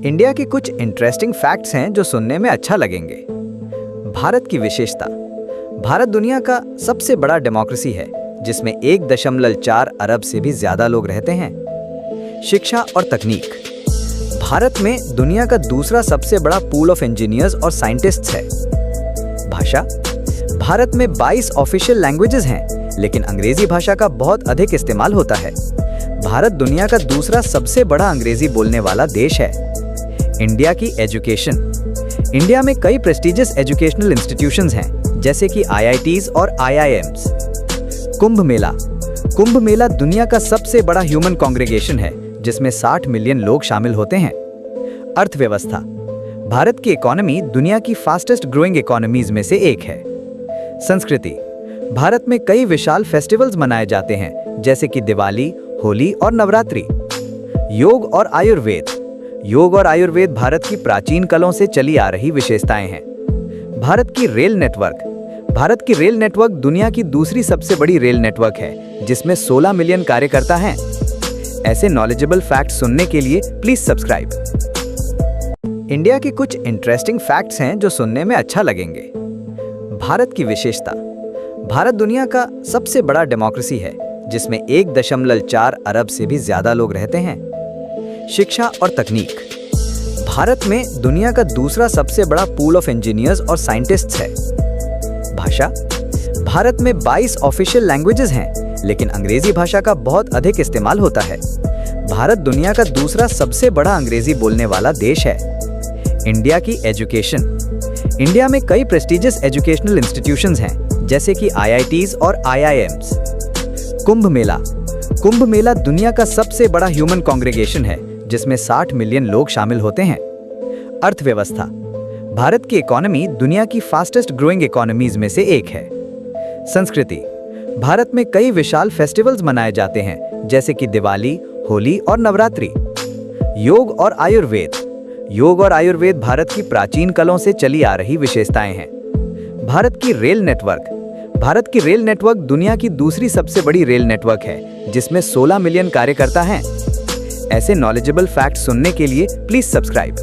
India के कुछ interesting facts हैं जो सुनने में अच्छा लगेंगे। भारत की विशेषता। भारत दुनिया का सबसे बड़ा डेमोक्रेसी है जिसमें 1.4 अरब से भी ज्यादा लोग रहते हैं। शिक्षा और तकनीक। भारत में दुनिया का दूसरा सबसे बड़ा पूल ऑफ इंजीनियर्स और साइंटिस्ट्स है। भाषा। भारत में 22 ऑफिशियल लैंग्वेजेस हैं, लेकिन अंग्रेजी भाषा का बहुत अधिक इस्तेमाल होता है। भारत दुनिया का दूसरा सबसे बड़ा अंग्रेजी बोलने वाला देश है। इंडिया की एजुकेशन। इंडिया में कई प्रेस्टिजियस एजुकेशनल इंस्टीट्यूशंस हैं, जैसे कि IITs और IIMs। कुंभ मेला। कुंभ मेला दुनिया का सबसे बड़ा ह्यूमन कांग्रेगेशन है, जिसमें 60 मिलियन लोग शामिल होते हैं। अर्थव्यवस्था। भारत की इकोनॉमी दुनिया की फास्टेस्ट ग्रोइंग इकोनॉमीज में से एक है। संस्कृति। भारत में कई विशाल फेस्टिवल्स मनाए जाते हैं, जैसे कि दिवाली, होली और नवरात्रि। योग और आयुर्वेद। योग और आयुर्वेद भारत की प्राचीन कालों से चली आ रही विशेषताएं हैं। भारत की रेल नेटवर्क। भारत की रेल नेटवर्क दुनिया की दूसरी सबसे बड़ी रेल नेटवर्क है, जिसमें 16 मिलियन कार्यकर्ता हैं। ऐसे नॉलेजेबल फैक्ट्स सुनने के लिए प्लीज सब्सक्राइब। इंडिया के कुछ इंटरेस्टिंग फैक्ट्स हैं जो सुनने में अच्छा लगेंगे। भारत की विशेषता। भारत दुनिया का सबसे बड़ा डेमोक्रेसी है, जिसमें 1.4 अरब से भी ज्यादा लोग रहते हैं। शिक्षा और तकनीक। भारत में दुनिया का दूसरा सबसे बड़ा पूल ऑफ इंजीनियर्स और साइंटिस्ट्स है। भाषा। भारत में 22 ऑफिशियल लैंग्वेजेस हैं, लेकिन अंग्रेजी भाषा का बहुत अधिक इस्तेमाल होता है। भारत दुनिया का दूसरा सबसे बड़ा अंग्रेजी बोलने वाला देश है। इंडिया की एजुकेशन। इंडिया में कई प्रेस्टिजियस एजुकेशनल इंस्टीट्यूशंस हैं, जैसे कि IITs और IIMs। कुंभ मेला। कुंभ मेला दुनिया का सबसे बड़ा ह्यूमन कांग्रेगेशन है, जिसमें 60 मिलियन लोग शामिल होते हैं। अर्थव्यवस्था। भारत की इकोनॉमी दुनिया की फास्टेस्ट ग्रोइंग इकोनॉमीज में से एक है। संस्कृति। भारत में कई विशाल फेस्टिवल्स मनाए जाते हैं, जैसे कि दिवाली, होली और नवरात्रि। योग और आयुर्वेद। योग और आयुर्वेद भारत की प्राचीन कालों से चली आ रही विशेषताएं हैं। भारत की रेल नेटवर्क। भारत की रेल नेटवर्क दुनिया की दूसरी सबसे बड़ी रेल नेटवर्क है, जिसमें 16 मिलियन कार्यकर्ता हैं। ऐसे नॉलेजेबल फैक्ट्स सुनने के लिए प्लीज सब्सक्राइब।